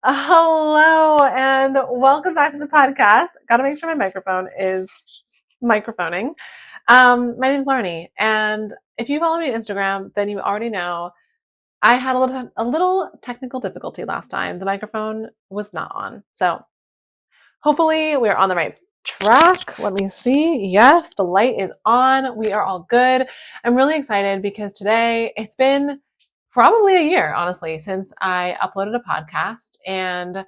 Hello and welcome back to the podcast. Got to make sure my microphone is microphoning. My name's Larnie, and if you follow me on Instagram, then you already know I had a little technical difficulty last time. The microphone was not on, so hopefully we're on the right track. Let me see. Yes, the light is on. We are all good. I'm really excited because today it's been probably a year, honestly, since I uploaded a podcast, and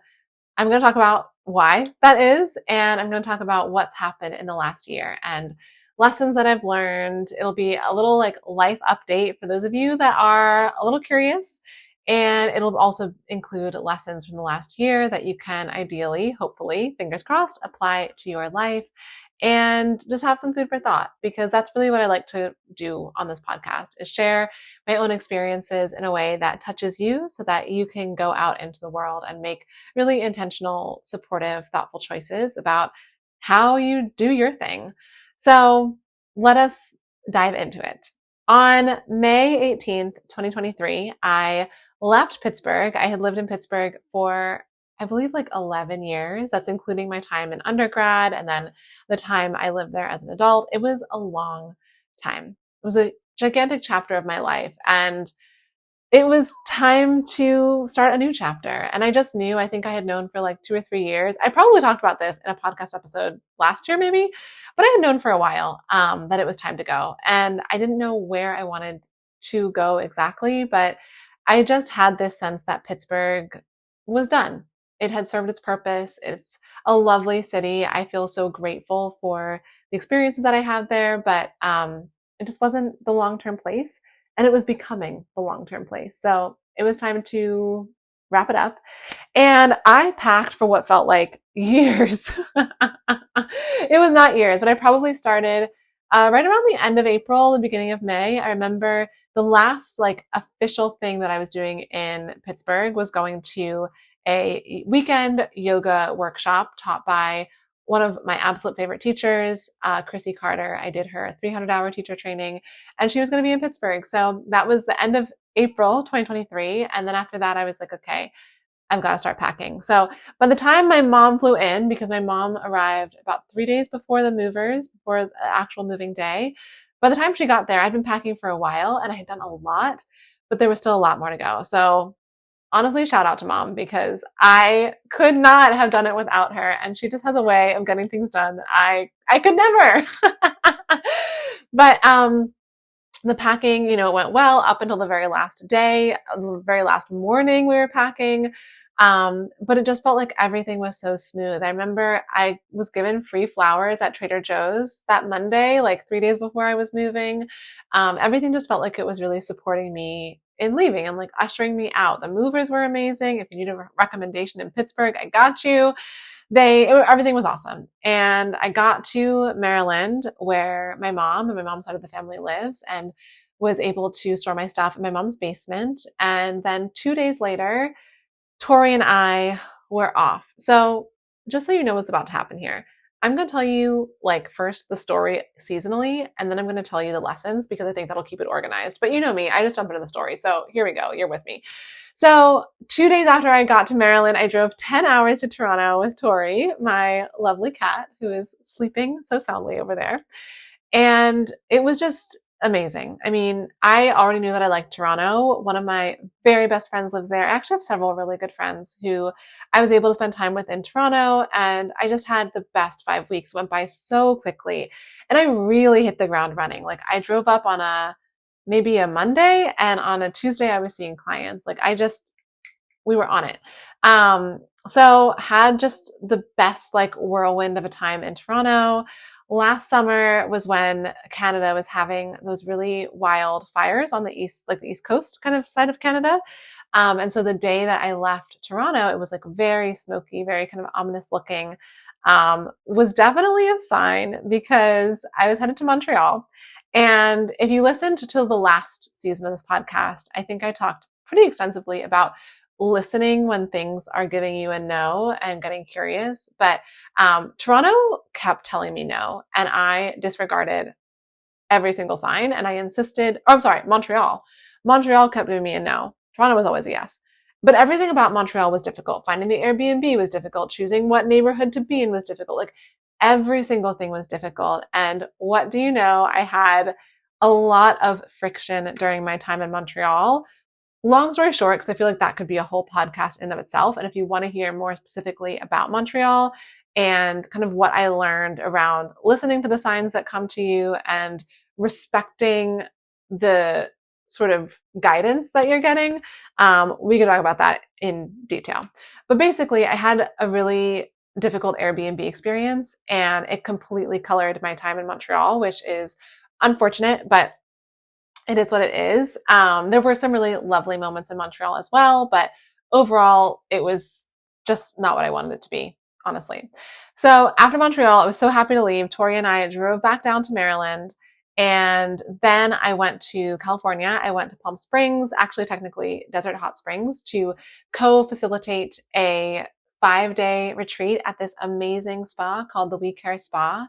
I'm going to talk about why that is, and I'm going to talk about what's happened in the last year and lessons that I've learned. It'll be a little like life update for those of you that are a little curious, and it'll also include lessons from the last year that you can ideally, hopefully, fingers crossed, apply to your life and just have some food for thought, because that's really what I like to do on this podcast is share my own experiences in a way that touches you so that you can go out into the world and make really intentional, supportive, thoughtful choices about how you do your thing. So let us dive into it. On May 18th, 2023, I left Pittsburgh. I had lived in Pittsburgh for, I believe, like 11 years. That's including my time in undergrad and then the time I lived there as an adult. It was a long time. It was a gigantic chapter of my life. And it was time to start a new chapter. And I just knew, I think I had known for like 2 or 3 years. I probably talked about this in a podcast episode last year, maybe, but I had known for a while that it was time to go. And I didn't know where I wanted to go exactly, but I just had this sense that Pittsburgh was done. It had served its purpose. It's a lovely city. I feel so grateful for the experiences that I had there, but it just wasn't the long-term place, and it was becoming the long-term place. So it was time to wrap it up. And I packed for what felt like years. It was not years, but I probably started right around the end of April, the beginning of May. I remember the last like official thing that I was doing in Pittsburgh was going to a weekend yoga workshop taught by one of my absolute favorite teachers, Chrissy Carter. I did her 300-hour teacher training, and she was going to be in Pittsburgh. So that was the end of April 2023. And then after that, I was like, okay, I've got to start packing. So by the time my mom flew in, because my mom arrived about 3 days before the movers, before the actual moving day, by the time she got there, I'd been packing for a while and I had done a lot, but there was still a lot more to go. So honestly, shout out to mom, because I could not have done it without her. And she just has a way of getting things done that I could never. But the packing, went well up until the very last day, the very last morning we were packing. But it just felt like everything was so smooth. I remember I was given free flowers at Trader Joe's that Monday, like 3 days before I was moving. Everything just felt like it was really supporting me in leaving and like ushering me out. The movers were amazing. If you need a recommendation in Pittsburgh, I got you. Everything was awesome. And I got to Maryland, where my mom and my mom's side of the family lives, and was able to store my stuff in my mom's basement. And then 2 days later, Tori and I were off. So just so you know what's about to happen here, I'm going to tell you like first the story seasonally, and then I'm going to tell you the lessons, because I think that'll keep it organized. But you know me, I just jump into the story. So here we go. You're with me. So 2 days after I got to Maryland, I drove 10 hours to Toronto with Tori, my lovely cat, who is sleeping so soundly over there. And it was just amazing. I mean, I already knew that I liked Toronto. One of my very best friends lives there. I actually have several really good friends who I was able to spend time with in Toronto, and I just had the best 5 weeks. Went by so quickly, and I really hit the ground running. Like I drove up on maybe a Monday, and on a Tuesday I was seeing clients. Like we were on it. So had just the best like whirlwind of a time in Toronto. Last summer was when Canada was having those really wild fires on the east, like the East Coast kind of side of Canada. And so the day that I left Toronto, it was like very smoky, very kind of ominous looking. Was definitely a sign, because I was headed to Montreal. And if you listened to the last season of this podcast, I think I talked pretty extensively about listening when things are giving you a no and getting curious. But Toronto kept telling me no, and I disregarded every single sign, and I insisted, oh, I'm sorry, Montreal. Montreal kept giving me a no. Toronto was always a yes. But everything about Montreal was difficult. Finding the Airbnb was difficult. Choosing what neighborhood to be in was difficult. Like every single thing was difficult. And what do you know? I had a lot of friction during my time in Montreal. Long story short, because I feel like that could be a whole podcast in of itself. And if you want to hear more specifically about Montreal and kind of what I learned around listening to the signs that come to you and respecting the sort of guidance that you're getting, we could talk about that in detail. But basically, I had a really difficult Airbnb experience and it completely colored my time in Montreal, which is unfortunate, but it is what it is. There were some really lovely moments in Montreal as well, but overall, it was just not what I wanted it to be, honestly. So after Montreal, I was so happy to leave. Tori and I drove back down to Maryland, and then I went to California. I went to Palm Springs, actually technically Desert Hot Springs, to co-facilitate a 5-day retreat at this amazing spa called the We Care Spa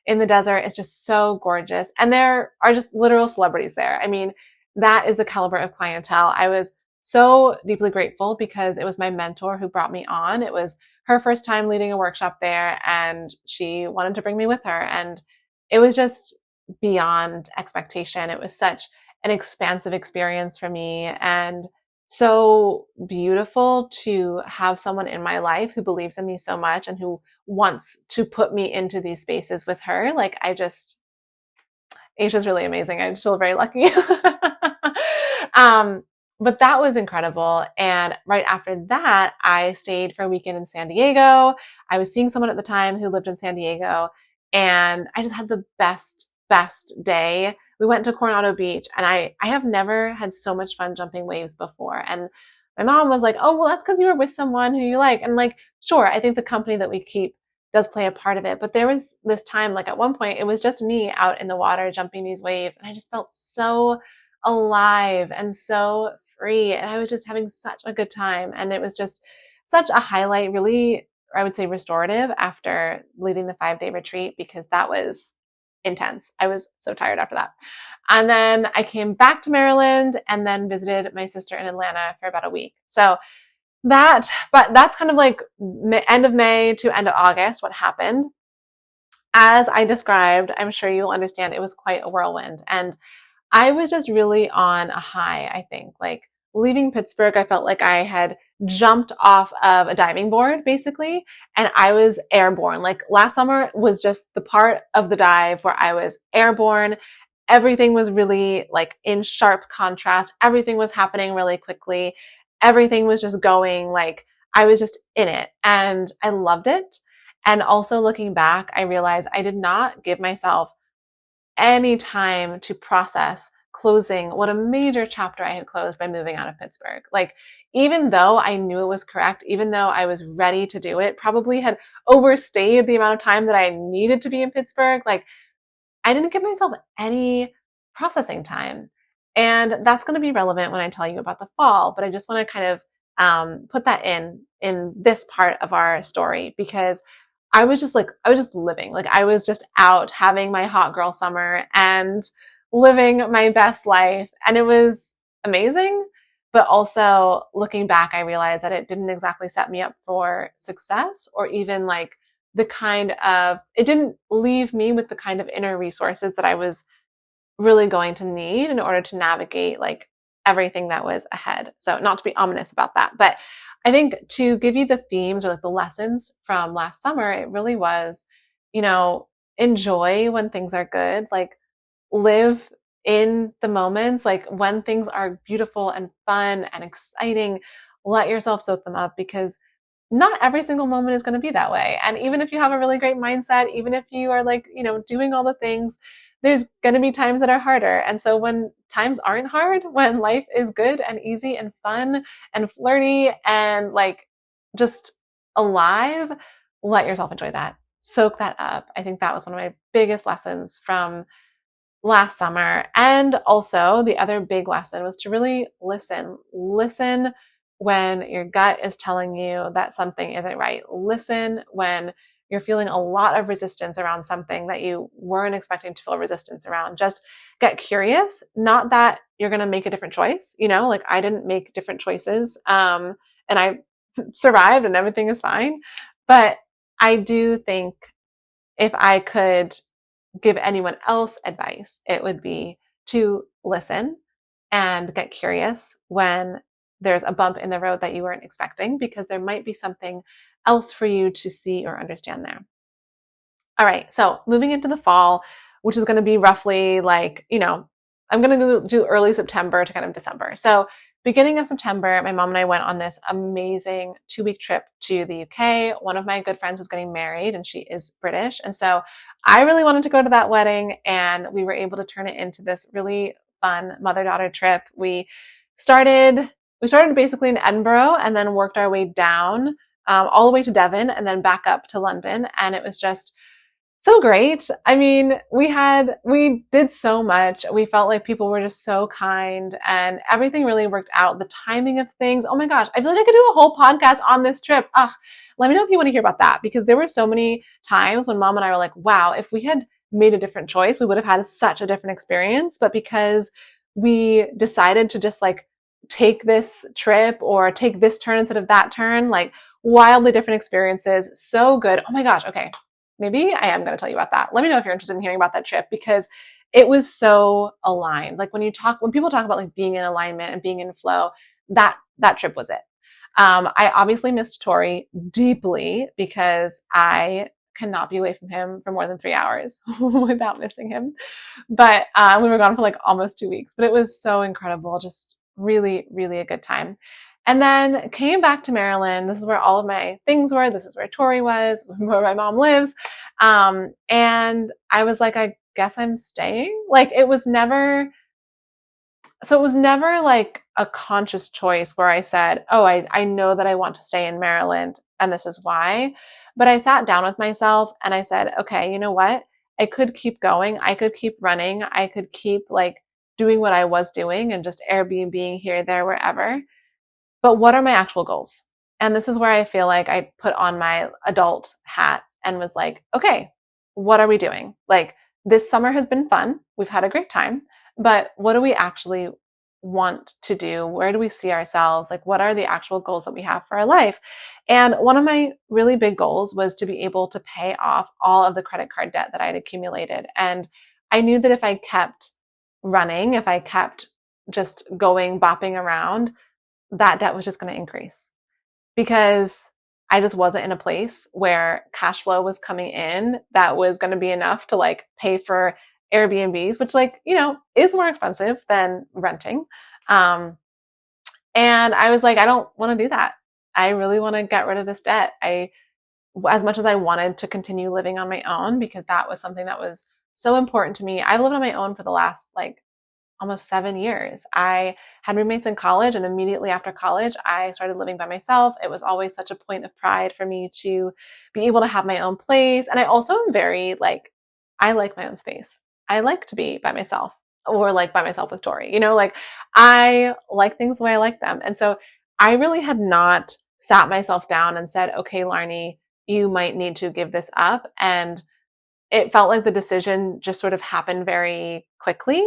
in the desert. It's just so gorgeous. And there are just literal celebrities there. I mean, that is the caliber of clientele. I was so deeply grateful because it was my mentor who brought me on. It was her first time leading a workshop there and she wanted to bring me with her. And it was just beyond expectation. It was such an expansive experience for me and so beautiful to have someone in my life who believes in me so much and who wants to put me into these spaces with her. Like Aisha's really amazing. I just feel very lucky. But that was incredible. And right after that, I stayed for a weekend in San Diego. I was seeing someone at the time who lived in San Diego and I just had the best day. We went to Coronado Beach and I have never had so much fun jumping waves before. And my mom was like, oh, well, that's because you were with someone who you like. And like, sure, I think the company that we keep does play a part of it. But there was this time, like at one point, it was just me out in the water jumping these waves. And I just felt so alive and so free. And I was just having such a good time. And it was just such a highlight, really, I would say restorative after leading the 5-day retreat because that was intense. I was so tired after that. And then I came back to Maryland and then visited my sister in Atlanta for about a week. So but that's kind of like end of May to end of August, what happened. As I described, I'm sure you'll understand it was quite a whirlwind. And I was just really on a high, I think. Like leaving Pittsburgh, I felt like I had jumped off of a diving board, basically, and I was airborne. Like last summer was just the part of the dive where I was airborne. Everything was really like in sharp contrast. Everything was happening really quickly. Everything was just going like I was just in it and I loved it. And also looking back, I realized I did not give myself any time to process closing what a major chapter I had closed by moving out of Pittsburgh. Like, even though I knew it was correct, even though I was ready to do it, probably had overstayed the amount of time that I needed to be in Pittsburgh, like, I didn't give myself any processing time. And that's going to be relevant when I tell you about the fall, but I just want to kind of put that in this part of our story because I was just living. Like I was just out having my hot girl summer and living my best life. And it was amazing. But also looking back, I realized that it didn't exactly set me up for success or even like it didn't leave me with the kind of inner resources that I was really going to need in order to navigate like everything that was ahead. So not to be ominous about that, but I think to give you the themes or like the lessons from last summer, it really was, enjoy when things are good, like live in the moments, like when things are beautiful and fun and exciting, let yourself soak them up because not every single moment is going to be that way. And even if you have a really great mindset, even if you are like, doing all the things, there's going to be times that are harder. And so when times aren't hard, when life is good and easy and fun and flirty and like just alive, let yourself enjoy that. Soak that up. I think that was one of my biggest lessons from last summer. And also the other big lesson was to really listen. Listen when your gut is telling you that something isn't right. Listen when you're feeling a lot of resistance around something that you weren't expecting to feel resistance around, just get curious. Not that you're going to make a different choice, like I didn't make different choices. And I survived and everything is fine. But I do think if I could give anyone else advice, it would be to listen and get curious when there's a bump in the road that you weren't expecting, because there might be something else for you to see or understand there. All right, so moving into the fall, which is going to be roughly like, I'm going to do early September to kind of December. So beginning of September, my mom and I went on this amazing 2-week trip to the UK. One of my good friends was getting married and she is British. And so I really wanted to go to that wedding, and we were able to turn it into this really fun mother-daughter trip. We started basically in Edinburgh and then worked our way down all the way to Devon and then back up to London. And it was just so great. I mean, we did so much. We felt like people were just so kind and everything really worked out. The timing of things. Oh my gosh. I feel like I could do a whole podcast on this trip. Let me know if you want to hear about that, because there were so many times when mom and I were like, wow, if we had made a different choice, we would have had such a different experience. But because we decided to just like take this trip or take this turn instead of that turn, like wildly different experiences. So good. Oh my gosh. Okay. Maybe I am going to tell you about that. Let me know if you're interested in hearing about that trip, because it was so aligned. Like when people talk about like being in alignment and being in flow, that trip was it. I obviously missed Tori deeply because I cannot be away from him for more than 3 hours without missing him. But we were gone for like almost 2 weeks, but it was so incredible. Just really, really a good time. And then came back to Maryland. This is where all of my things were. This is where Tori was, this is where my mom lives. And I was like, I guess I'm staying. Like it was never like a conscious choice where I said, oh, I know that I want to stay in Maryland and this is why. But I sat down with myself and I said, okay, you know what? I could keep going. I could keep running. I could keep like doing what I was doing and just Airbnb here, there, wherever. But what are my actual goals? And this is where I feel like I put on my adult hat and was like, okay, what are we doing? Like this summer has been fun. We've had a great time, but what do we actually want to do? Where do we see ourselves? Like what are the actual goals that we have for our life? And one of my really big goals was to be able to pay off all of the credit card debt that I had accumulated. And I knew that if I kept running, if I kept just going, bopping around, that debt was just going to increase, because I just wasn't in a place where cash flow was coming in that was going to be enough to like pay for Airbnbs, which like, is more expensive than renting. And I was like, I don't want to do that. I really want to get rid of this debt. As much as I wanted to continue living on my own, because that was something that was so important to me. I've lived on my own for the last like almost 7 years. I had roommates in college, and immediately after college, I started living by myself. It was always such a point of pride for me to be able to have my own place. And I also am very like, I like my own space. I like to be by myself, or like by myself with Tori, like I like things the way I like them. And so I really had not sat myself down and said, okay, Larnie, you might need to give this up. And it felt like the decision just sort of happened very quickly.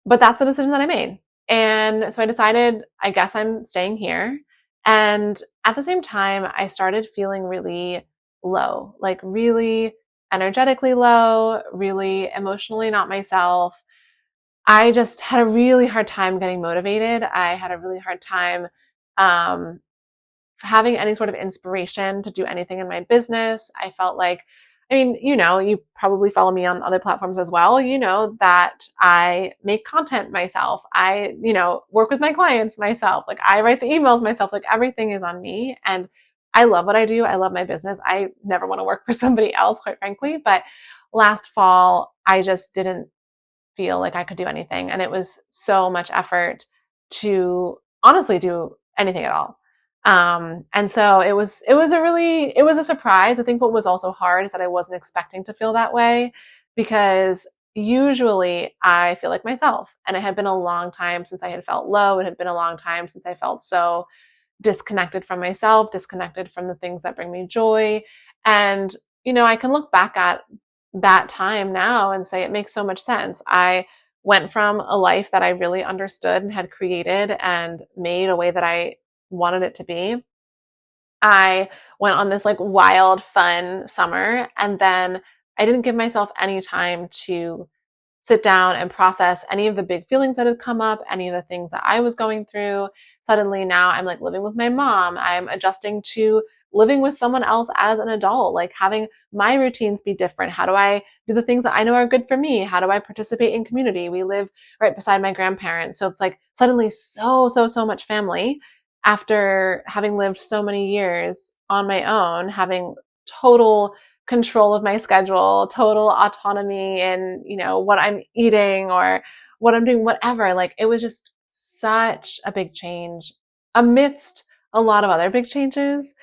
But that's the decision that I made. And so I decided, I guess I'm staying here. And at the same time, I started feeling really low, like really energetically low, really emotionally not myself. I just had a really hard time getting motivated. I had a really hard time having any sort of inspiration to do anything in my business. I felt like, you probably follow me on other platforms as well. You know that I make content myself. I, work with my clients myself. Like I write the emails myself. Like everything is on me. And I love what I do. I love my business. I never want to work for somebody else, quite frankly. But last fall, I just didn't feel like I could do anything. And it was so much effort to honestly do anything at all. And so it was a surprise. I think what was also hard is that I wasn't expecting to feel that way, because usually I feel like myself, and it had been a long time since I had felt low. It had been a long time since I felt so disconnected from myself, disconnected from the things that bring me joy. And, I can look back at that time now and say it makes so much sense. I went from a life that I really understood and had created and made a way that I wanted it to be. I went on this like wild, fun summer, and then I didn't give myself any time to sit down and process any of the big feelings that had come up, any of the things that I was going through. Suddenly now I'm like living with my mom. I'm adjusting to living with someone else as an adult, like having my routines be different. How do I do the things that I know are good for me? How do I participate in community? We live right beside my grandparents. So it's like suddenly so much family after having lived so many years on my own, having total control of my schedule, total autonomy in, what I'm eating or what I'm doing, whatever. Like it was just such a big change amidst a lot of other big changes.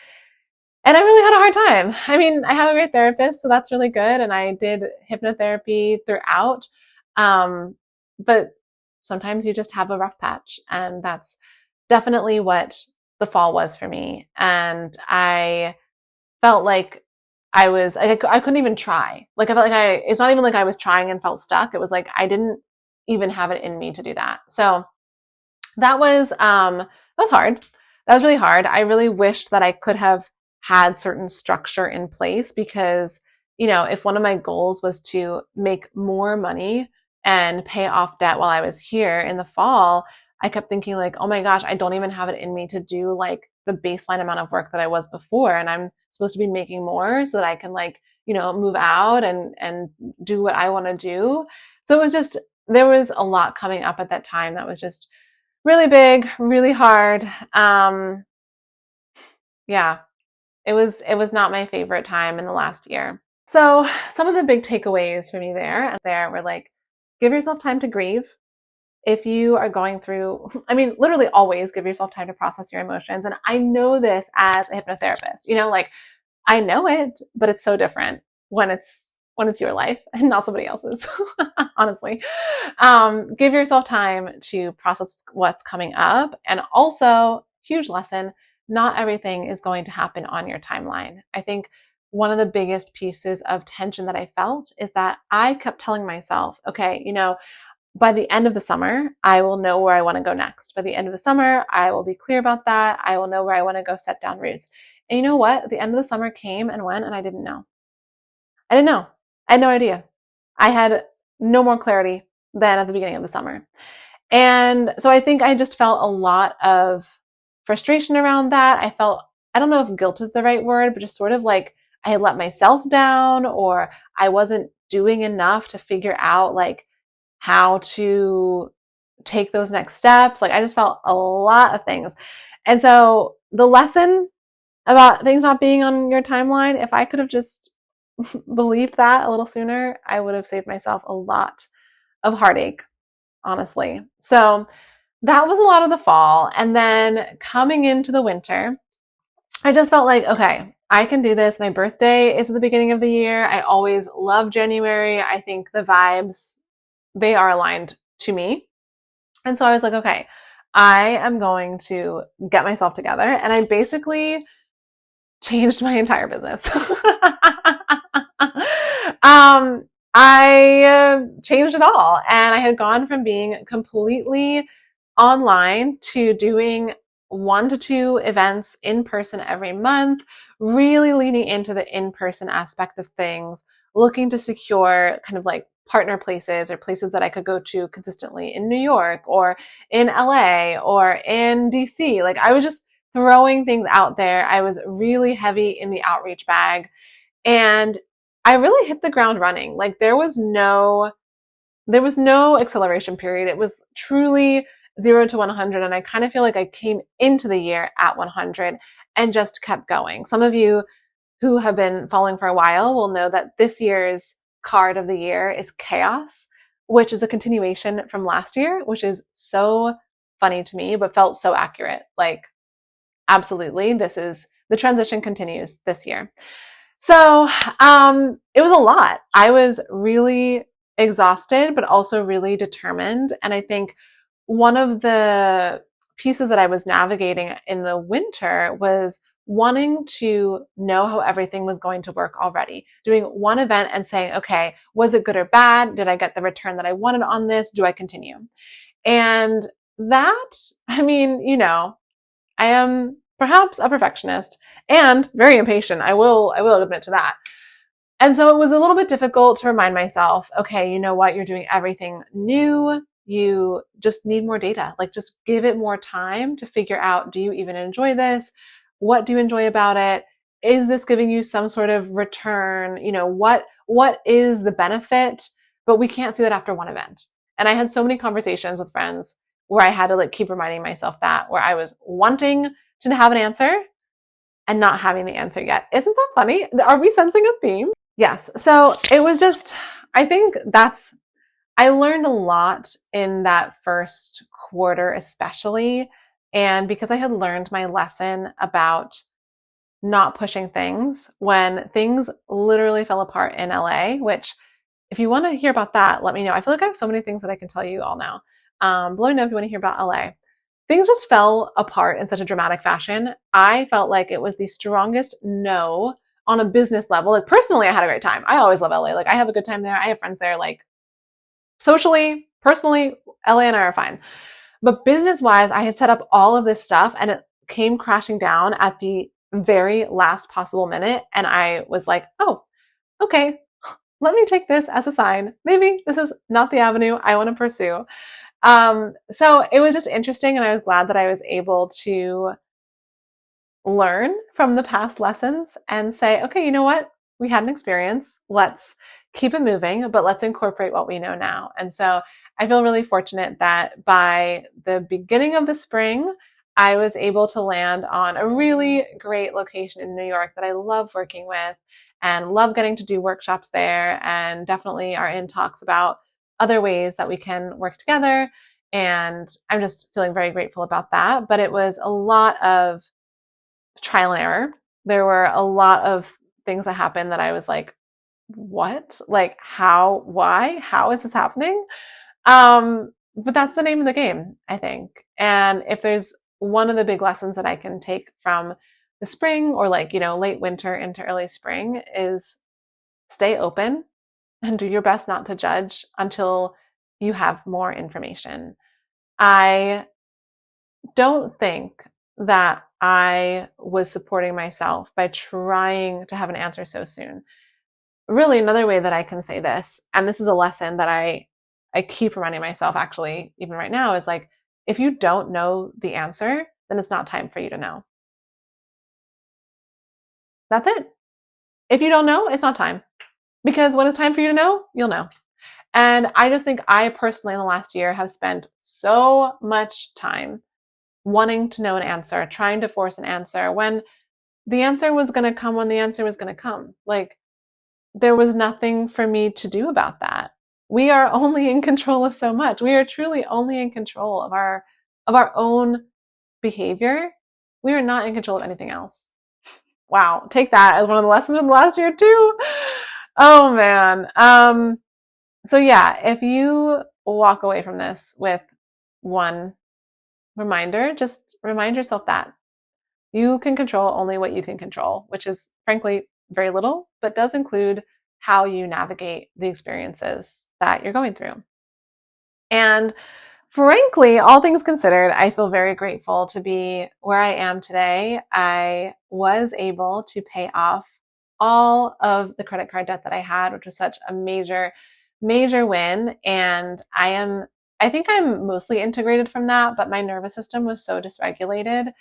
And I really had a hard time. I mean, I have a great therapist, so that's really good. And I did hypnotherapy throughout. But sometimes you just have a rough patch. And that's definitely what the fall was for me. And I felt like I couldn't even try. Like I felt like it's not even like I was trying and felt stuck. It was like I didn't even have it in me to do that. So that was hard. That was really hard. I really wished that I could have had certain structure in place because, if one of my goals was to make more money and pay off debt while I was here in the fall, I kept thinking like, oh my gosh, I don't even have it in me to do like the baseline amount of work that I was before. And I'm supposed to be making more so that I can like, move out and do what I want to do. So it was just, there was a lot coming up at that time that was just really big, really hard. Yeah, it was not my favorite time in the last year. So some of the big takeaways for me there were like, give yourself time to grieve. If you are going through, literally always give yourself time to process your emotions. And I know this as a hypnotherapist, like I know it, but it's so different when it's your life and not somebody else's, honestly. Give yourself time to process what's coming up. And also, huge lesson, not everything is going to happen on your timeline. I think one of the biggest pieces of tension that I felt is that I kept telling myself, okay, by the end of the summer, I will know where I want to go next. By the end of the summer, I will be clear about that. I will know where I want to go set down roots. And you know what? The end of the summer came and went, and I didn't know. I didn't know. I had no idea. I had no more clarity than at the beginning of the summer. And so I think I just felt a lot of frustration around that. I felt, I don't know if guilt is the right word, but just sort of like I had let myself down or I wasn't doing enough to figure out like how to take those next steps. Like I just felt a lot of things. And so the lesson about things not being on your timeline, if I could have just believed that a little sooner, I would have saved myself a lot of heartache, honestly. So that was a lot of the fall. And then coming into the winter, I just felt like, okay, I can do this. My birthday is at the beginning of the year. I always love January. I think the vibes, they are aligned to me. And so I was like, okay, I am going to get myself together. And I basically changed my entire business. I changed it all. And I had gone from being completely online to doing 1 to 2 events in person every month, really leaning into the in-person aspect of things, looking to secure kind of like partner places or places that I could go to consistently in New York or in LA or in DC. Like I was just throwing things out there. I was really heavy in the outreach bag and I really hit the ground running. Like there was no acceleration period. It was truly 0 to 100. And I kind of feel like I came into the year at 100 and just kept going. Some of you who have been following for a while will know that this year's card of the year is chaos, which is a continuation from last year, which is so funny to me, but felt so accurate. Like, absolutely, the transition continues this year. So, it was a lot. I was really exhausted, but also really determined. And I think one of the pieces that I was navigating in the winter was wanting to know how everything was going to work already. Doing one event and saying, okay, was it good or bad? Did I get the return that I wanted on this? Do I continue? And that, I mean, I am perhaps a perfectionist and very impatient. I will admit to that. And so it was a little bit difficult to remind myself, okay, you know what? You're doing everything new. You just need more data. Like, just give it more time to figure out, do you even enjoy this? What do you enjoy about it? Is this giving you some sort of return? What is the benefit? But we can't see that after one event. And I had so many conversations with friends where I had to keep reminding myself that, where I was wanting to have an answer and not having the answer yet. Isn't that funny? Are we sensing a theme? Yes. So it was just, I think I learned a lot in that first quarter, especially. And because I had learned my lesson about not pushing things when things literally fell apart in LA, which if you want to hear about that, let me know. I feel like I have so many things that I can tell you all now. But let me know if you want to hear about LA. Things just fell apart in such a dramatic fashion. I felt like it was the strongest no on a business level. Like, personally, I had a great time. I always love LA. Like, I have a good time there. I have friends there. Like, socially, personally, LA and I are fine. But business wise, I had set up all of this stuff and it came crashing down at the very last possible minute. And I was like, oh, okay, let me take this as a sign. Maybe this is not the avenue I want to pursue. So it was just interesting. And I was glad that I was able to learn from the past lessons and say, okay, you know what? We had an experience. Let's keep it moving, but let's incorporate what we know now. And so I feel really fortunate that by the beginning of the spring, I was able to land on a really great location in New York that I love working with and love getting to do workshops there, and definitely are in talks about other ways that we can work together. And I'm just feeling very grateful about that. But it was a lot of trial and error. There were a lot of things that happened that I was like, what? Like, how? Why? How is this happening? But that's the name of the game, I think. And if there's one of the big lessons that I can take from the spring, or late winter into early spring, is stay open and do your best not to judge until you have more information. I don't think that I was supporting myself by trying to have an answer so soon. Really, another way that I can say this, and this is a lesson that I keep reminding myself, actually, even right now, is like, if you don't know the answer, then it's not time for you to know. That's it. If you don't know, it's not time. Because when it's time for you to know, you'll know. And I just think I personally, in the last year, have spent so much time wanting to know an answer, trying to force an answer, when the answer was going to come when the answer was going to come. Like, there was nothing for me to do about that. We are only in control of so much. We are truly only in control of our own behavior. We are not in control of anything else. Wow, take that as one of the lessons from last year too. Oh man. So yeah, if you walk away from this with one reminder, just remind yourself that you can control only what you can control, which is frankly very little, but does include how you navigate the experiences that you're going through. And frankly, all things considered, I feel very grateful to be where I am today. I was able to pay off all of the credit card debt that I had, which was such a major, major win. And I think I'm mostly integrated from that, but my nervous system was so dysregulated.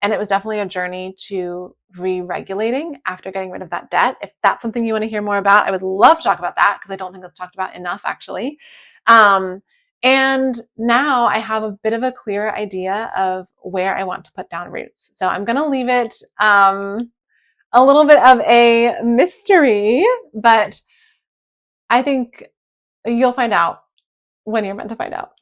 And it was definitely a journey to re-regulating after getting rid of that debt. If that's something you want to hear more about, I would love to talk about that, because I don't think that's talked about enough, actually. And now I have a bit of a clearer idea of where I want to put down roots. So I'm going to leave it a little bit of a mystery, but I think you'll find out when you're meant to find out.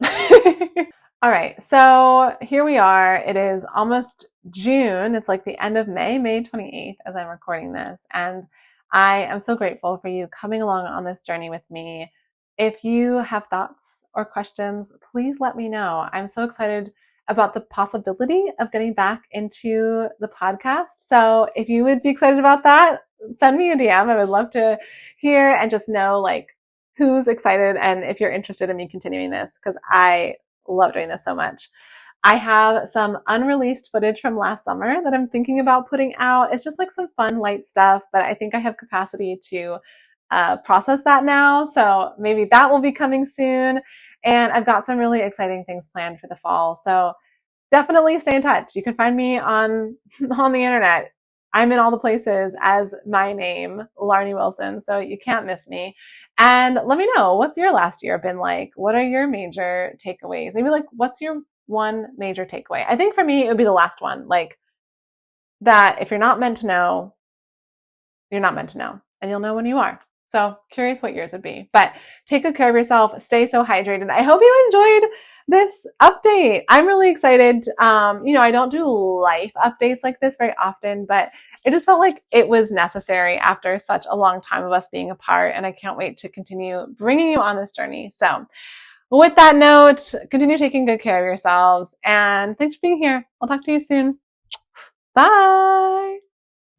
All right, so here we are. It is almost June. It's like the end of May, May 28th, as I'm recording this. And I am so grateful for you coming along on this journey with me. If you have thoughts or questions, please let me know. I'm so excited about the possibility of getting back into the podcast. So if you would be excited about that, send me a DM. I would love to hear and just know like who's excited and if you're interested in me continuing this, because I love doing this so much. I have some unreleased footage from last summer that I'm thinking about putting out. It's just like some fun, light stuff, but I think I have capacity to process that now. So maybe that will be coming soon. And I've got some really exciting things planned for the fall. So definitely stay in touch. You can find me on the internet. I'm in all the places as my name, Larnie Wilson, so you can't miss me. And let me know, what's your last year been like? What are your major takeaways? Maybe like, what's your one major takeaway? I think for me, it would be the last one, like that if you're not meant to know, you're not meant to know, and you'll know when you are. So curious what yours would be. But take good care of yourself. Stay so hydrated. I hope you enjoyed this update. I'm really excited. I don't do life updates like this very often, but it just felt like it was necessary after such a long time of us being apart. And I can't wait to continue bringing you on this journey. So with that note, continue taking good care of yourselves. And thanks for being here. I'll talk to you soon. Bye.